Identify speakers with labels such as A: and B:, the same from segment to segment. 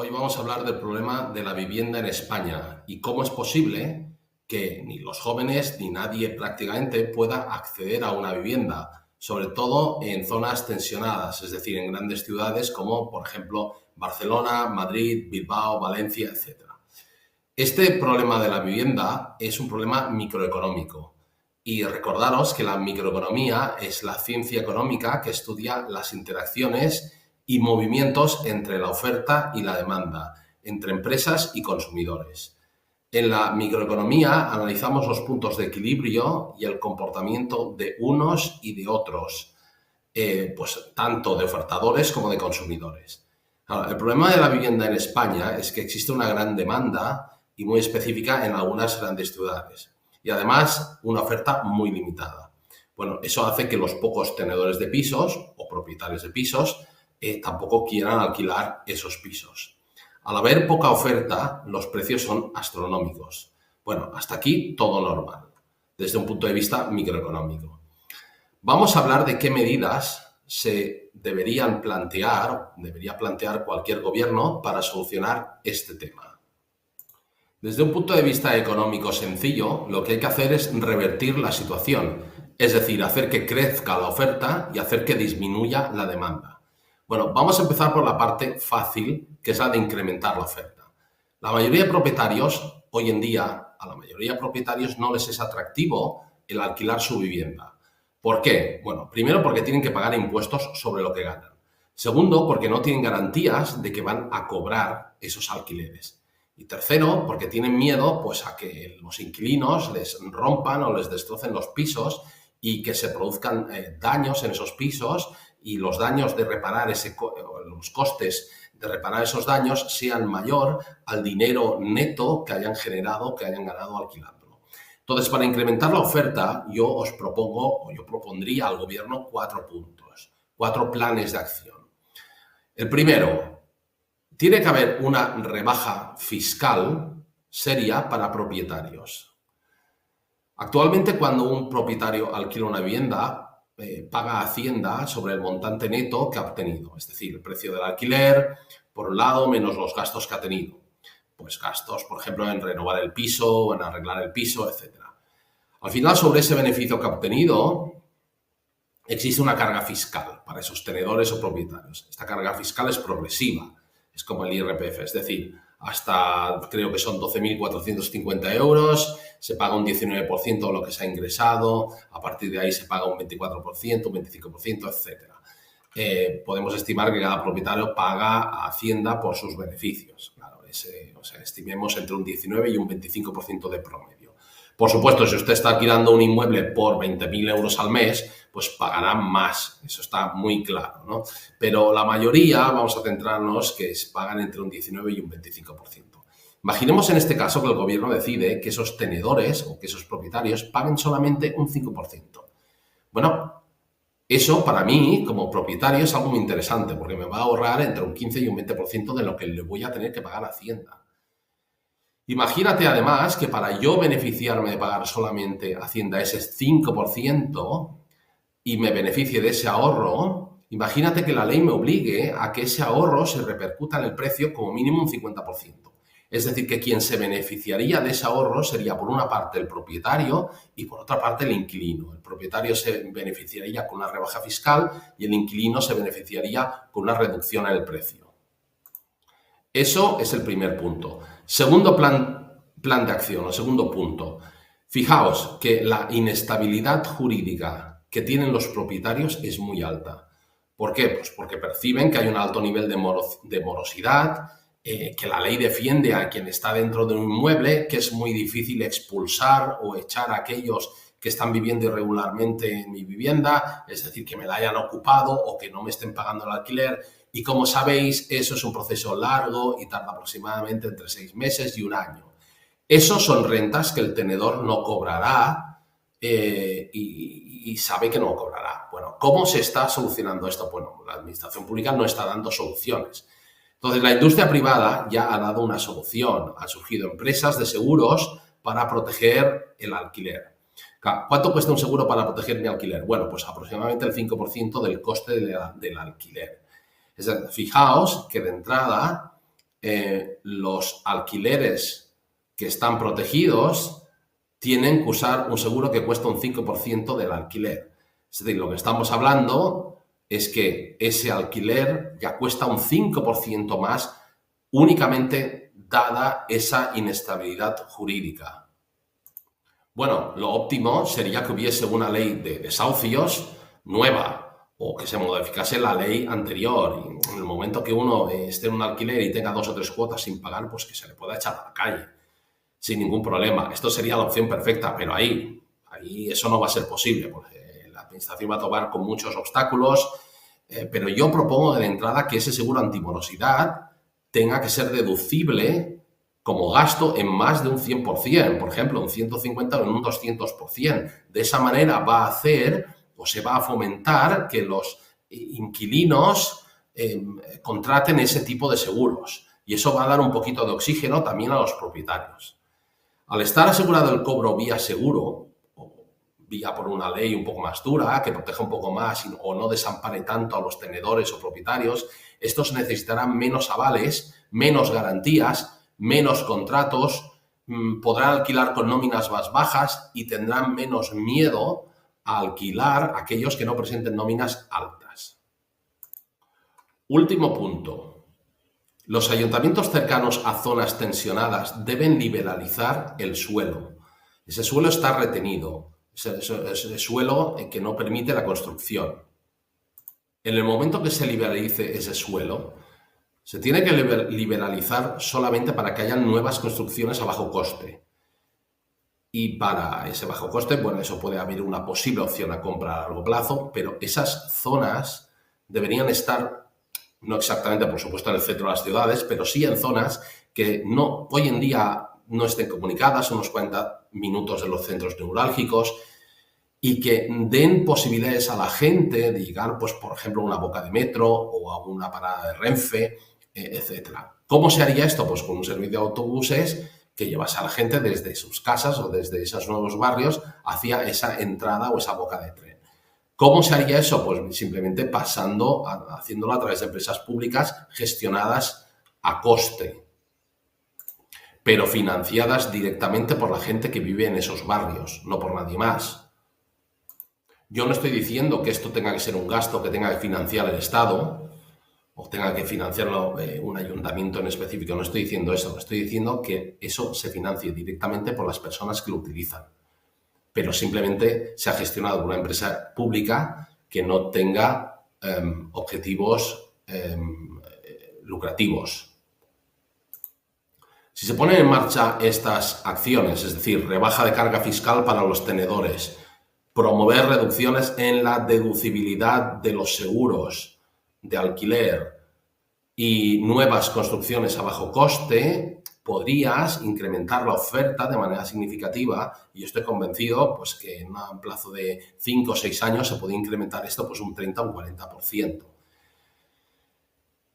A: Hoy vamos a hablar del problema de la vivienda en España y cómo es posible que ni los jóvenes ni nadie prácticamente pueda acceder a una vivienda, sobre todo en zonas tensionadas, es decir, en grandes ciudades como, por ejemplo, Barcelona, Madrid, Bilbao, Valencia, etc. Este problema de la vivienda es un problema microeconómico y recordaros que la microeconomía es la ciencia económica que estudia las interacciones y movimientos entre la oferta y la demanda, entre empresas y consumidores. En la microeconomía analizamos los puntos de equilibrio y el comportamiento de unos y de otros, pues tanto de ofertadores como de consumidores. Ahora, el problema de la vivienda en España es que existe una gran demanda y muy específica en algunas grandes ciudades y además una oferta muy limitada. Bueno, eso hace que los pocos tenedores de pisos o propietarios de pisos tampoco quieran alquilar esos pisos. Al haber poca oferta, los precios son astronómicos. Bueno, hasta aquí todo normal, desde un punto de vista microeconómico. Vamos a hablar de qué medidas se debería plantear cualquier gobierno para solucionar este tema. Desde un punto de vista económico sencillo, lo que hay que hacer es revertir la situación, es decir, hacer que crezca la oferta y hacer que disminuya la demanda. Bueno, vamos a empezar por la parte fácil, que es la de incrementar la oferta. La mayoría de propietarios, hoy en día, a la mayoría de propietarios no les es atractivo el alquilar su vivienda. ¿Por qué? Bueno, primero porque tienen que pagar impuestos sobre lo que ganan. Segundo, porque no tienen garantías de que van a cobrar esos alquileres. Y tercero, porque tienen miedo pues, a que los inquilinos les rompan o les destrocen los pisos y que se produzcan daños en esos pisos y los daños de reparar los costes de reparar esos daños sean mayor al dinero neto que hayan generado, que hayan ganado alquilándolo. Entonces, para incrementar la oferta, yo propondría al gobierno 4 puntos, 4 planes de acción. El primero, tiene que haber una rebaja fiscal seria para propietarios. Actualmente, cuando un propietario alquila una vivienda, paga Hacienda sobre el montante neto que ha obtenido, es decir, el precio del alquiler, por un lado, menos los gastos que ha tenido. Pues gastos, por ejemplo, en renovar el piso, en arreglar el piso, etc. Al final, sobre ese beneficio que ha obtenido, existe una carga fiscal para esos tenedores o propietarios. Esta carga fiscal es progresiva, es como el IRPF, es decir, hasta creo que son 12.450 euros, se paga un 19% de lo que se ha ingresado, a partir de ahí se paga un 24%, un 25%, etc. Podemos estimar que cada propietario paga a Hacienda por sus beneficios. Claro, estimemos entre un 19 y un 25% de promedio. Por supuesto, si usted está alquilando un inmueble por 20.000 euros al mes, pues pagará más, eso está muy claro, ¿no? Pero la mayoría, vamos a centrarnos, que pagan entre un 19 y un 25%. Imaginemos en este caso que el gobierno decide que esos tenedores o que esos propietarios paguen solamente un 5%. Bueno, eso para mí, como propietario, es algo muy interesante porque me va a ahorrar entre un 15 y un 20% de lo que le voy a tener que pagar a Hacienda. Imagínate además que para yo beneficiarme de pagar solamente a Hacienda ese 5% y me beneficie de ese ahorro, imagínate que la ley me obligue a que ese ahorro se repercuta en el precio como mínimo un 50%. Es decir, que quien se beneficiaría de ese ahorro sería por una parte el propietario y por otra parte el inquilino. El propietario se beneficiaría con una rebaja fiscal y el inquilino se beneficiaría con una reducción en el precio. Eso es el primer punto. Segundo plan de acción, o segundo punto. Fijaos que la inestabilidad jurídica que tienen los propietarios es muy alta. ¿Por qué? Pues porque perciben que hay un alto nivel de morosidad, que la ley defiende a quien está dentro de un inmueble, que es muy difícil expulsar o echar a aquellos que están viviendo irregularmente en mi vivienda, es decir, que me la hayan ocupado o que no me estén pagando el alquiler. Y como sabéis, eso es un proceso largo y tarda aproximadamente entre 6 meses y un año. Esos son rentas que el tenedor no cobrará y sabe que no cobrará. Bueno, ¿cómo se está solucionando esto? Bueno, la administración pública no está dando soluciones. Entonces, la industria privada ya ha dado una solución. Han surgido empresas de seguros para proteger el alquiler. ¿Cuánto cuesta un seguro para proteger mi alquiler? Bueno, pues aproximadamente el 5% del coste del alquiler. Es decir, fijaos que de entrada los alquileres que están protegidos tienen que usar un seguro que cuesta un 5% del alquiler. Es decir, lo que estamos hablando es que ese alquiler ya cuesta un 5% más únicamente dada esa inestabilidad jurídica. Bueno, lo óptimo sería que hubiese una ley de desahucios nueva o que se modificase la ley anterior. Y en el momento que uno esté en un alquiler y tenga 2 o 3 cuotas sin pagar, pues que se le pueda echar a la calle sin ningún problema. Esto sería la opción perfecta, pero ahí eso no va a ser posible porque la administración va a topar con muchos obstáculos. Pero yo propongo de entrada que ese seguro antimorosidad tenga que ser deducible como gasto en más de un 100%, por ejemplo, un 150 o en un 200%. De esa manera va a hacer o se va a fomentar que los inquilinos contraten ese tipo de seguros. Y eso va a dar un poquito de oxígeno también a los propietarios. Al estar asegurado el cobro vía seguro, o vía por una ley un poco más dura, que proteja un poco más o no desampare tanto a los tenedores o propietarios, estos necesitarán menos avales, menos garantías, menos contratos, podrán alquilar con nóminas más bajas y tendrán menos miedo a alquilar a aquellos que no presenten nóminas altas. Último punto. Los ayuntamientos cercanos a zonas tensionadas deben liberalizar el suelo. Ese suelo está retenido, ese suelo que no permite la construcción. En el momento que se liberalice ese suelo, se tiene que liberalizar solamente para que haya nuevas construcciones a bajo coste. Y para ese bajo coste, bueno, eso puede haber una posible opción a compra a largo plazo, pero esas zonas deberían estar, no exactamente, por supuesto, en el centro de las ciudades, pero sí en zonas que hoy en día no estén comunicadas, unos 40 minutos de los centros neurálgicos, y que den posibilidades a la gente de llegar, pues, por ejemplo, a una boca de metro o a una parada de Renfe, etc. ¿Cómo se haría esto? Pues con un servicio de autobuses que llevase a la gente desde sus casas o desde esos nuevos barrios hacia esa entrada o esa boca de tren. ¿Cómo se haría eso? Pues simplemente haciéndolo a través de empresas públicas gestionadas a coste, pero financiadas directamente por la gente que vive en esos barrios, no por nadie más. Yo no estoy diciendo que esto tenga que ser un gasto que tenga que financiar el Estado o tenga que financiarlo un ayuntamiento en específico. No estoy diciendo eso. Estoy diciendo que eso se financie directamente por las personas que lo utilizan, pero simplemente se ha gestionado por una empresa pública que no tenga objetivos lucrativos. Si se ponen en marcha estas acciones, es decir, rebaja de carga fiscal para los tenedores, promover reducciones en la deducibilidad de los seguros de alquiler y nuevas construcciones a bajo coste, podrías incrementar la oferta de manera significativa y estoy convencido pues, que en un plazo de 5 o 6 años se puede incrementar esto pues, un 30 o un 40%.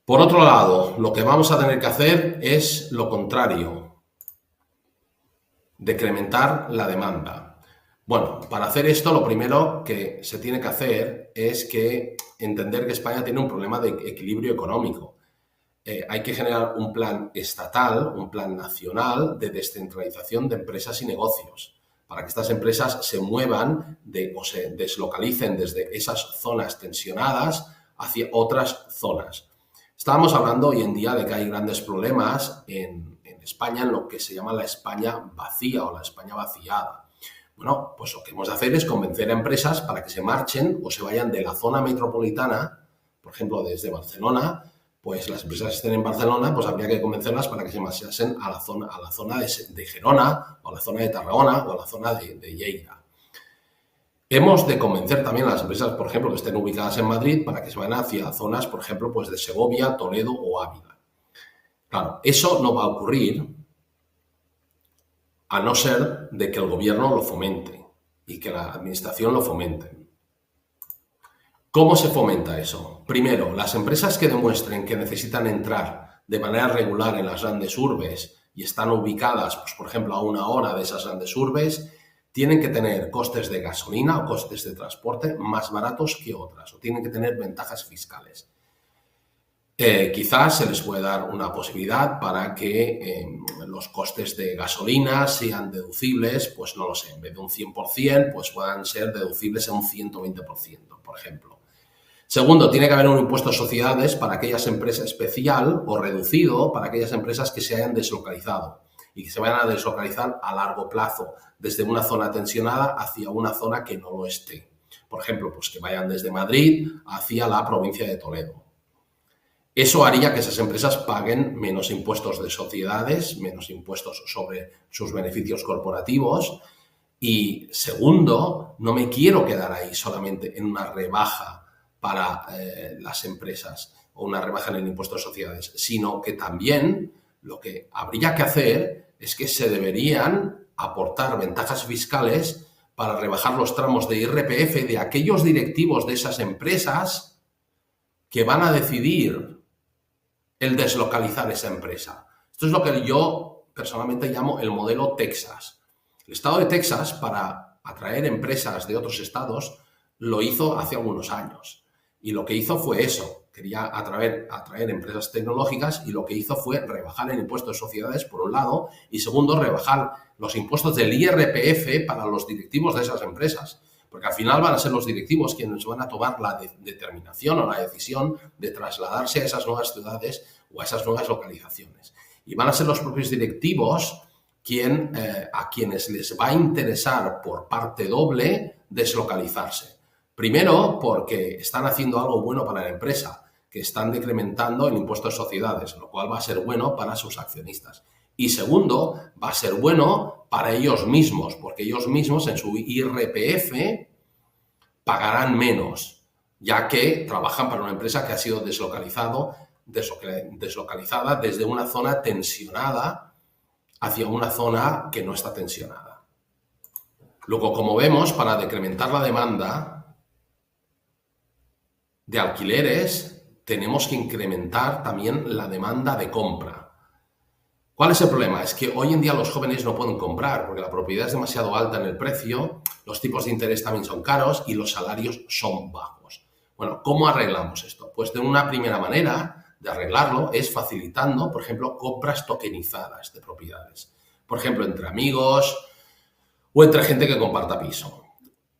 A: Por otro lado, lo que vamos a tener que hacer es lo contrario, decrementar la demanda. Bueno, para hacer esto lo primero que se tiene que hacer es entender que España tiene un problema de equilibrio económico. Hay que generar un plan estatal, un plan nacional de descentralización de empresas y negocios, para que estas empresas se muevan o se deslocalicen desde esas zonas tensionadas hacia otras zonas. Estábamos hablando hoy en día de que hay grandes problemas en España en lo que se llama la España vacía o la España vaciada. Bueno, pues lo que hemos de hacer es convencer a empresas para que se marchen o se vayan de la zona metropolitana, por ejemplo, desde Barcelona, pues las empresas que estén en Barcelona, pues habría que convencerlas para que se marchasen a la zona de Gerona, o a la zona de Tarragona, o a la zona de Lleida. Hemos de convencer también a las empresas, por ejemplo, que estén ubicadas en Madrid, para que se vayan hacia zonas, por ejemplo, pues de Segovia, Toledo o Ávila. Claro, eso no va a ocurrir a no ser de que el gobierno lo fomente y que la administración lo fomente. ¿Cómo se fomenta eso? Primero, las empresas que demuestren que necesitan entrar de manera regular en las grandes urbes y están ubicadas, pues, por ejemplo, a 1 hora de esas grandes urbes, tienen que tener costes de gasolina o costes de transporte más baratos que otras, o tienen que tener ventajas fiscales. Quizás se les puede dar una posibilidad para que los costes de gasolina sean deducibles, pues no lo sé, en vez de un 100%, pues puedan ser deducibles en un 120%, por ejemplo. Segundo, tiene que haber un impuesto a sociedades para aquellas empresas especial o reducido para aquellas empresas que se hayan deslocalizado y que se vayan a deslocalizar a largo plazo, desde una zona tensionada hacia una zona que no lo esté. Por ejemplo, pues que vayan desde Madrid hacia la provincia de Toledo. Eso haría que esas empresas paguen menos impuestos de sociedades, menos impuestos sobre sus beneficios corporativos. Y segundo, no me quiero quedar ahí solamente en una rebaja para las empresas o una rebaja en el impuesto de sociedades, sino que también lo que habría que hacer es que se deberían aportar ventajas fiscales para rebajar los tramos de IRPF de aquellos directivos de esas empresas que van a decidir el deslocalizar esa empresa. Esto es lo que yo personalmente llamo el modelo Texas. El estado de Texas, para atraer empresas de otros estados, lo hizo hace algunos años. Y lo que hizo fue eso, quería atraer empresas tecnológicas y lo que hizo fue rebajar el impuesto de sociedades, por un lado, y segundo, rebajar los impuestos del IRPF para los directivos de esas empresas. Porque al final van a ser los directivos quienes van a tomar la determinación o la decisión de trasladarse a esas nuevas ciudades o a esas nuevas localizaciones. Y van a ser los propios directivos a quienes les va a interesar por parte doble deslocalizarse. Primero, porque están haciendo algo bueno para la empresa, que están decrementando el impuesto de sociedades, lo cual va a ser bueno para sus accionistas. Y segundo, va a ser bueno para ellos mismos, porque ellos mismos en su IRPF pagarán menos, ya que trabajan para una empresa que ha sido deslocalizada desde una zona tensionada hacia una zona que no está tensionada. Luego, como vemos, para decrementar la demanda de alquileres, tenemos que incrementar también la demanda de compra. ¿Cuál es el problema? Es que hoy en día los jóvenes no pueden comprar porque la propiedad es demasiado alta en el precio, los tipos de interés también son caros y los salarios son bajos. Bueno, ¿cómo arreglamos esto? Pues de una primera manera de arreglarlo es facilitando, por ejemplo, compras tokenizadas de propiedades. Por ejemplo, entre amigos o entre gente que comparta piso.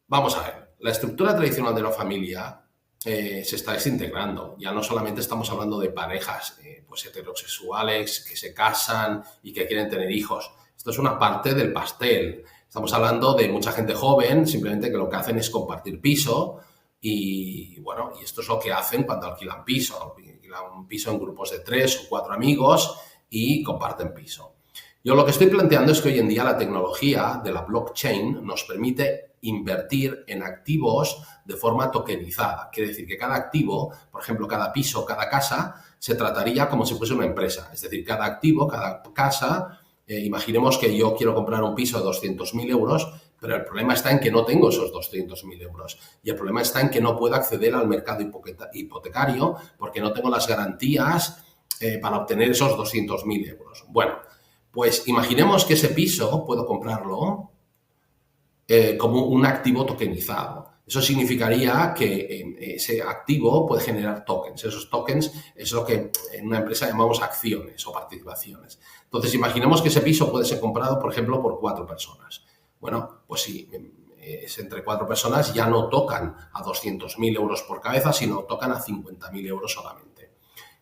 A: Vamos a ver, la estructura tradicional de la familia se está desintegrando. Ya no solamente estamos hablando de parejas pues heterosexuales que se casan y que quieren tener hijos. Esto es una parte del pastel. Estamos hablando de mucha gente joven, simplemente que lo que hacen es compartir piso y bueno, y esto es lo que hacen cuando alquilan piso. Alquilan un piso en grupos de 3 o 4 amigos y comparten piso. Yo lo que estoy planteando es que hoy en día la tecnología de la blockchain nos permite invertir en activos de forma tokenizada. Quiere decir que cada activo, por ejemplo, cada piso, cada casa, se trataría como si fuese una empresa. Es decir, cada activo, cada casa, imaginemos que yo quiero comprar un piso de 200.000 euros, pero el problema está en que no tengo esos 200.000 euros. Y el problema está en que no puedo acceder al mercado hipotecario porque no tengo las garantías para obtener esos 200.000 euros. Bueno, pues imaginemos que ese piso puedo comprarlo como un activo tokenizado. Eso significaría que ese activo puede generar tokens. Esos tokens es lo que en una empresa llamamos acciones o participaciones. Entonces, imaginemos que ese piso puede ser comprado, por ejemplo, por 4 personas. Bueno, pues si es entre 4 personas, ya no tocan a 200.000 euros por cabeza, sino tocan a 50.000 euros solamente.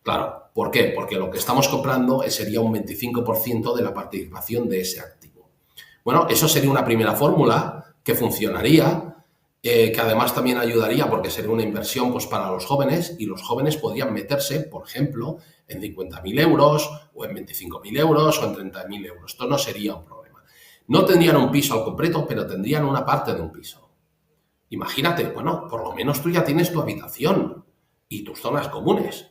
A: Claro, ¿por qué? Porque lo que estamos comprando sería un 25% de la participación de ese activo. Bueno, eso sería una primera fórmula que funcionaría, que además también ayudaría porque sería una inversión pues, para los jóvenes y los jóvenes podrían meterse, por ejemplo, en 50.000 euros o en 25.000 euros o en 30.000 euros. Esto no sería un problema. No tendrían un piso al completo, pero tendrían una parte de un piso. Imagínate, bueno, por lo menos tú ya tienes tu habitación y tus zonas comunes.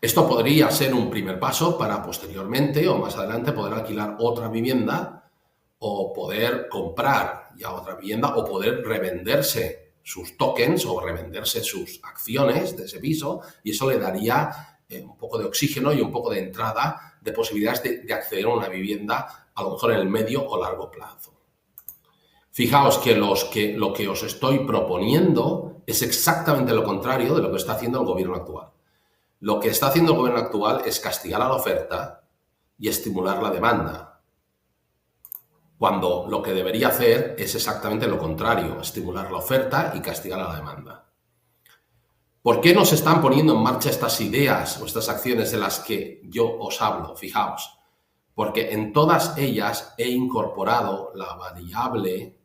A: Esto podría ser un primer paso para posteriormente o más adelante poder alquilar otra vivienda o poder comprar ya otra vivienda o poder revenderse sus tokens o revenderse sus acciones de ese piso y eso le daría un poco de oxígeno y un poco de entrada de posibilidades de acceder a una vivienda a lo mejor en el medio o largo plazo. Fijaos que lo que os estoy proponiendo es exactamente lo contrario de lo que está haciendo el gobierno actual. Lo que está haciendo el gobierno actual es castigar a la oferta y estimular la demanda, cuando lo que debería hacer es exactamente lo contrario, estimular la oferta y castigar a la demanda. ¿Por qué no se están poniendo en marcha estas ideas o estas acciones de las que yo os hablo? Fijaos, porque en todas ellas he incorporado la variable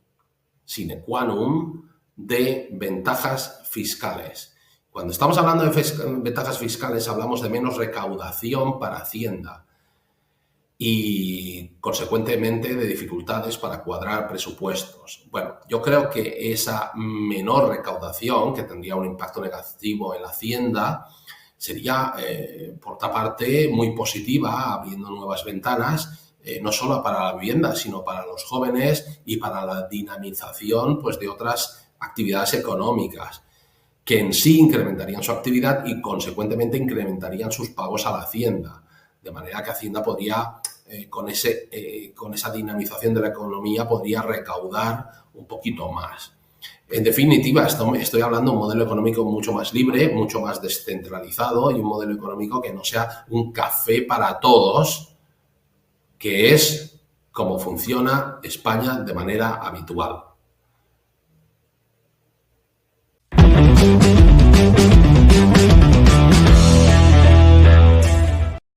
A: sine qua non de ventajas fiscales. Cuando estamos hablando de ventajas fiscales, hablamos de menos recaudación para Hacienda y, consecuentemente, de dificultades para cuadrar presupuestos. Bueno, yo creo que esa menor recaudación, que tendría un impacto negativo en la Hacienda, sería, por otra parte, muy positiva, abriendo nuevas ventanas, no solo para la vivienda, sino para los jóvenes y para la dinamización, pues, de otras actividades económicas, que en sí incrementarían su actividad y, consecuentemente, incrementarían sus pagos a la Hacienda. De manera que Hacienda podría, con esa dinamización de la economía, podría recaudar un poquito más. En definitiva, estoy hablando de un modelo económico mucho más libre, mucho más descentralizado y un modelo económico que no sea un café para todos, que es como funciona España de manera habitual.